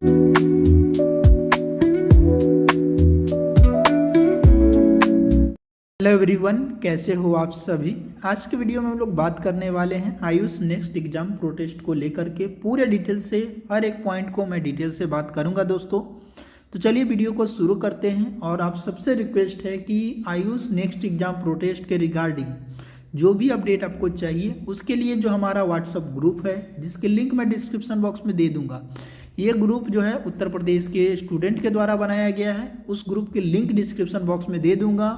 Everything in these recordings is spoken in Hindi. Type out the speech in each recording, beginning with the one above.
हेलो एवरीवन, कैसे हो आप सभी। आज के वीडियो में हम लोग बात करने वाले हैं आयुष नेक्स्ट एग्जाम प्रोटेस्ट को लेकर के पूरे डिटेल से। हर एक पॉइंट को मैं डिटेल से बात करूंगा दोस्तों। तो चलिए वीडियो को शुरू करते हैं। और आप सबसे रिक्वेस्ट है कि आयुष नेक्स्ट एग्जाम प्रोटेस्ट के रिगार्डिंग जो भी अपडेट आपको चाहिए उसके लिए जो हमारा व्हाट्सअप ग्रुप है, जिसके लिंक मैं डिस्क्रिप्शन बॉक्स में दे दूंगा। ये ग्रुप जो है उत्तर प्रदेश के स्टूडेंट के द्वारा बनाया गया है। उस ग्रुप के लिंक डिस्क्रिप्शन बॉक्स में दे दूंगा।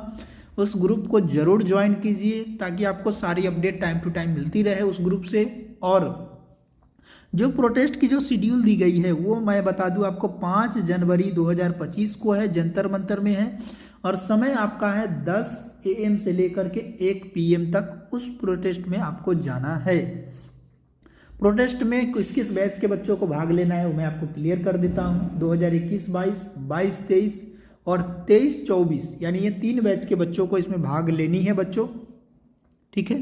उस ग्रुप को जरूर ज्वाइन कीजिए ताकि आपको सारी अपडेट टाइम टू टाइम मिलती रहे उस ग्रुप से। और जो प्रोटेस्ट की जो शेड्यूल दी गई है वो मैं बता दूं आपको 5 जनवरी 2025 को है, जंतर मंतर में है। और समय आपका है 10 AM से लेकर के 1 PM तक उस प्रोटेस्ट में आपको जाना है। प्रोटेस्ट में किस किस बैच के बच्चों को भाग लेना है वो मैं आपको क्लियर कर देता हूँ। 2021-22, 22-23 और 23-24 यानी ये 3 बैच के बच्चों को इसमें भाग लेनी है बच्चों, ठीक है।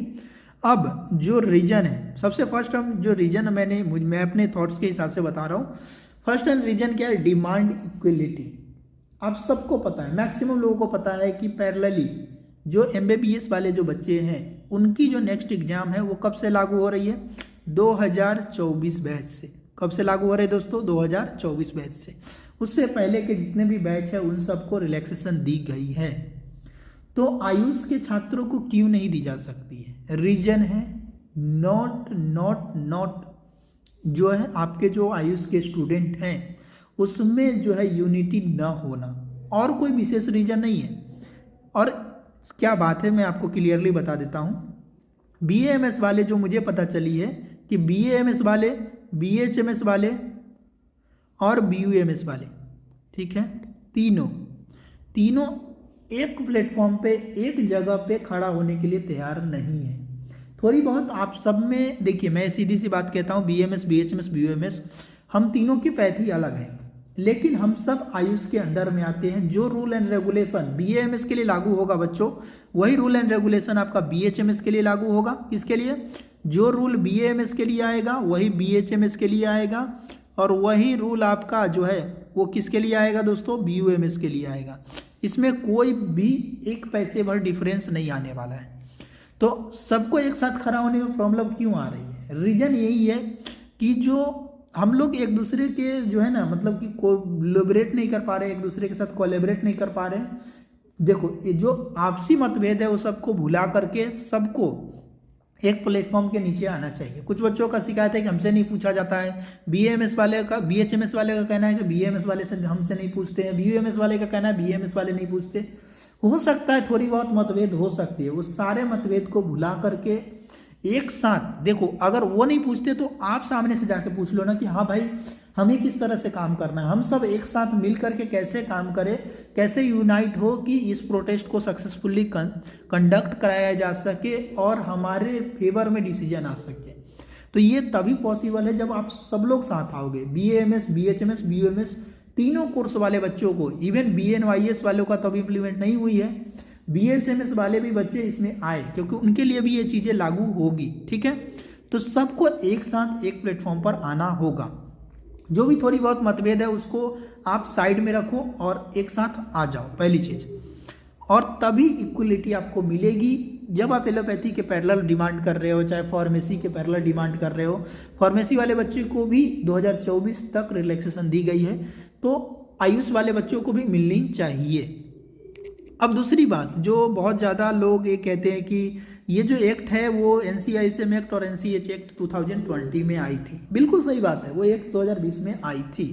अब जो रीजन है, सबसे फर्स्ट हम जो रीजन मैं अपने थॉट्स के हिसाब से बता रहा हूँ। फर्स्ट एंड रीजन क्या है? Demand equality. आप सबको पता है, मैक्सिमम लोगों को पता है कि पैरेलली जो MBBS वाले जो बच्चे हैं उनकी जो नेक्स्ट एग्जाम है वो कब से लागू हो रही है? 2024 बैच से। कब से लागू हो रहे हैं दोस्तों? 2024 बैच से। उससे पहले के जितने भी बैच है उन सबको रिलैक्सेशन दी गई है। तो आयुष के छात्रों को क्यों नहीं दी जा सकती है? रीजन है नॉट जो है आपके जो आयुष के स्टूडेंट हैं उसमें जो है यूनिटी न होना, और कोई विशेष रीजन नहीं है। और क्या बात है मैं आपको क्लियरली बता देता हूं। BAMS वाले जो मुझे पता चली है कि BAMS वाले, BHMS वाले और BUMS वाले, ठीक है, तीनों एक प्लेटफॉर्म पे एक जगह पे खड़ा होने के लिए तैयार नहीं है। थोड़ी बहुत आप सब में देखिए, मैं सीधी सी बात कहता हूँ, BAMS, BHMS, BUMS हम तीनों की पैथी अलग है, लेकिन हम सब आयुष के अंडर में आते हैं। जो रूल एंड रेगुलेशन BAMS के लिए लागू होगा बच्चों, वही रूल एंड रेगुलेशन आपका BHMS के लिए लागू होगा। किसके लिए? जो रूल BAMS के लिए आएगा वही BHMS के लिए आएगा, और वही रूल आपका जो है वो किसके लिए आएगा दोस्तों? BUMS के लिए आएगा। इसमें कोई भी एक पैसे भर डिफरेंस नहीं आने वाला है। तो सबको एक साथ खड़ा होने में प्रॉब्लम क्यों आ रही है? रीजन यही है कि जो हम लोग एक दूसरे के जो है ना, मतलब कि कोलैबोरेट नहीं कर पा रहे, एक दूसरे के साथ कोलैबोरेट नहीं कर पा रहे। देखो ये जो आपसी मतभेद है वो सबको भुला करके सबको एक प्लेटफॉर्म के नीचे आना चाहिए। कुछ बच्चों का शिकायत है कि हमसे नहीं पूछा जाता है। BHMS वाले का कहना है कि BAMS वाले से हमसे नहीं पूछते हैं। BUMS वाले का कहना है BAMS वाले नहीं पूछते। हो सकता है थोड़ी बहुत मतभेद हो सकती है, उस सारे मतभेद को भुला करके एक साथ देखो, अगर वो नहीं पूछते तो आप सामने से जाके पूछ लो ना कि हाँ भाई हमें किस तरह से काम करना है, हम सब एक साथ मिल करके कैसे काम करें, कैसे यूनाइट हो कि इस प्रोटेस्ट को सक्सेसफुल्ली कंडक्ट कराया जा सके और हमारे फेवर में डिसीजन आ सके। तो ये तभी पॉसिबल है जब आप सब लोग साथ आओगे। BAMS, BHMS, BUMS तीनों कोर्स वाले बच्चों को, इवन BNYS वालों का तब इम्प्लीमेंट नहीं हुई है, BSMS वाले भी बच्चे इसमें आए क्योंकि उनके लिए भी ये चीजें लागू होगी, ठीक है। तो सबको एक साथ एक प्लेटफॉर्म पर आना होगा। जो भी थोड़ी बहुत मतभेद है उसको आप साइड में रखो और एक साथ आ जाओ, पहली चीज। और तभी इक्वलिटी आपको मिलेगी जब आप एलोपैथी के पैरेलल डिमांड कर रहे हो, चाहे फार्मेसी के पैरेलल डिमांड कर रहे हो। फार्मेसी वाले बच्चे को भी 2024 तक रिलैक्सेशन दी गई है, तो आयुष वाले बच्चों को भी मिलनी चाहिए। अब दूसरी बात, जो बहुत ज़्यादा लोग ये कहते हैं कि ये जो एक्ट है वो NCISM एक्ट और NCH एक्ट 2020 में आई थी। बिल्कुल सही बात है, वो एक्ट 2020 में आई थी,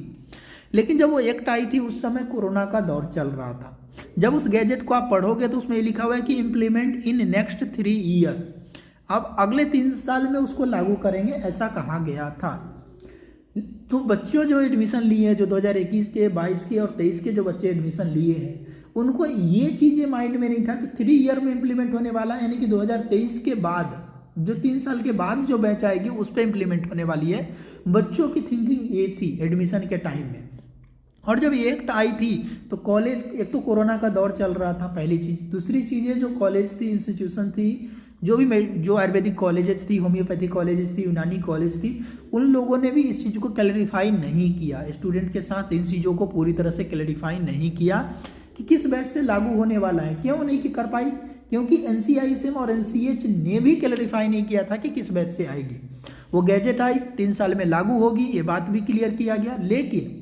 लेकिन जब वो एक्ट आई थी उस समय कोरोना का दौर चल रहा था। जब उस गैजेट को आप पढ़ोगे तो उसमें लिखा हुआ है कि इम्प्लीमेंट इन नेक्स्ट 3 ईयर। अब अगले 3 साल में उसको लागू करेंगे ऐसा कहा गया था। तो बच्चों जो एडमिशन लिए हैं, जो 2021 के, 22 के और 23 के जो बच्चे एडमिशन लिए हैं, उनको ये चीजें माइंड में नहीं था कि 3 ईयर में इंप्लीमेंट होने वाला है, यानी कि 2023 के बाद जो 3 साल के बाद जो बैच आएगी उस पर इंप्लीमेंट होने वाली है। बच्चों की थिंकिंग ये थी एडमिशन के टाइम में। और जब ये एक्ट आई थी तो कॉलेज, एक तो कोरोना का दौर चल रहा था, पहली चीज। दूसरी चीज है जो कॉलेज थी, इंस्टीट्यूशन थी, जो आयुर्वेदिक कॉलेजेस थी, होम्योपैथिक कॉलेजेस थी, यूनानी कॉलेज थी, उन लोगों ने भी इस चीज़ को क्लैरिफाई नहीं किया, स्टूडेंट के साथ इन चीज़ों को पूरी तरह से क्लैरिफाई नहीं किया कि किस बैच से लागू होने वाला है। क्यों नहीं कि कर पाई? क्योंकि NCISM और NCH ने भी क्लैरिफाई नहीं किया था कि किस बैच से आएगी। वो गैजेट आई, 3 साल में लागू होगी, ये बात भी क्लियर किया गया, लेकिन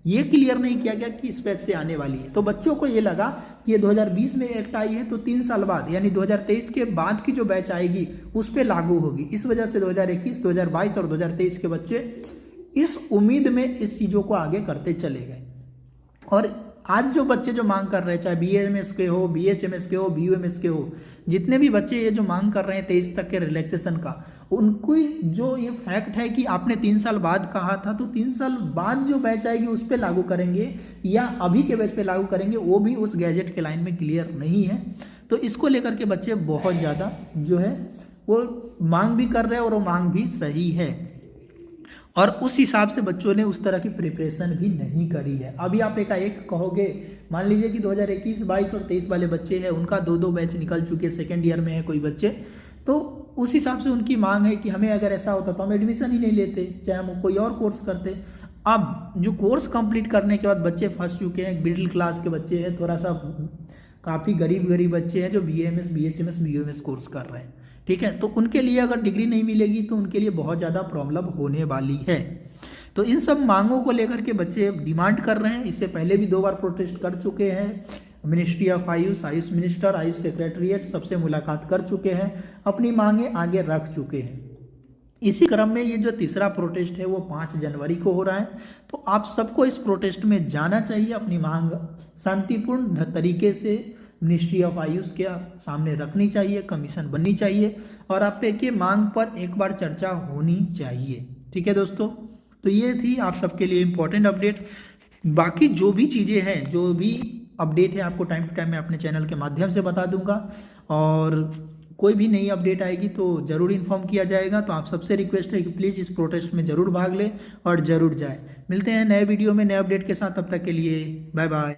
ये क्लियर नहीं किया गया कि इस बैच से आने वाली है। तो बच्चों को ये लगा कि ये 2020 में एक्ट आई है तो 3 साल बाद यानी 2023 के बाद की जो बैच आएगी उस पर लागू होगी। इस वजह से 2021, 2022 और 2023 के बच्चे इस उम्मीद में इस चीज़ों को आगे करते चले गए। और आज जो बच्चे जो मांग कर रहे हैं, चाहे BAMS के हो, BHMS के हो, BUMS के हो, जितने भी बच्चे ये जो मांग कर रहे हैं 23 तक के रिलैक्सेशन का, उनको जो ये फैक्ट है कि आपने 3 साल बाद कहा था, तो 3 साल बाद जो बैच आएगी उस पर लागू करेंगे या अभी के बैच पे लागू करेंगे, वो भी उस गैजेट के लाइन में क्लियर नहीं है। तो इसको लेकर के बच्चे बहुत ज़्यादा जो है वो मांग भी कर रहे हैं और वो मांग भी सही है, और उस हिसाब से बच्चों ने उस तरह की प्रिपरेशन भी नहीं करी है। अभी आप एक कहोगे, मान लीजिए कि 2021, 22 और 23 वाले बच्चे हैं, उनका 2-2 बैच निकल चुके, सेकेंड ईयर में है कोई बच्चे, तो उस हिसाब से उनकी मांग है कि हमें अगर ऐसा होता तो हम एडमिशन ही नहीं लेते, चाहे हम कोई और कोर्स करते। अब जो कोर्स कंप्लीट करने के बाद बच्चे फंस चुके हैं, मिडिल क्लास के बच्चे हैं, थोड़ा सा काफ़ी गरीब बच्चे हैं जो BAMS, BHMS, BUMS कोर्स कर रहे हैं, ठीक है। तो उनके लिए अगर डिग्री नहीं मिलेगी तो उनके लिए बहुत ज़्यादा प्रॉब्लम होने वाली है। तो इन सब मांगों को लेकर के बच्चे डिमांड कर रहे हैं। इससे पहले भी 2 बार प्रोटेस्ट कर चुके हैं, ministry of Ayush, Ayush minister, Ayush secretariat सबसे मुलाकात कर चुके हैं, अपनी मांगे आगे रख चुके हैं। इसी क्रम में ये जो तीसरा प्रोटेस्ट है वो 5 जनवरी को हो रहा है। तो आप सबको इस प्रोटेस्ट में जाना चाहिए, अपनी मांग शांतिपूर्ण तरीके से मिनिस्ट्री ऑफ आयुष के सामने रखनी चाहिए, कमीशन बननी चाहिए और आप पे के मांग पर एक बार चर्चा होनी चाहिए, ठीक है दोस्तों। तो ये थी आप सबके लिए इम्पोर्टेंट अपडेट। बाकी जो भी चीज़ें हैं, जो भी अपडेट है, आपको टाइम टू टाइम मैं अपने चैनल के माध्यम से बता दूंगा, और कोई भी नई अपडेट आएगी तो ज़रूर इन्फॉर्म किया जाएगा। तो आप सबसे रिक्वेस्ट है कि प्लीज़ इस प्रोटेस्ट में ज़रूर भाग लें और ज़रूर जाएं। मिलते हैं नए वीडियो में नए अपडेट के साथ, तब तक के लिए बाय बाय।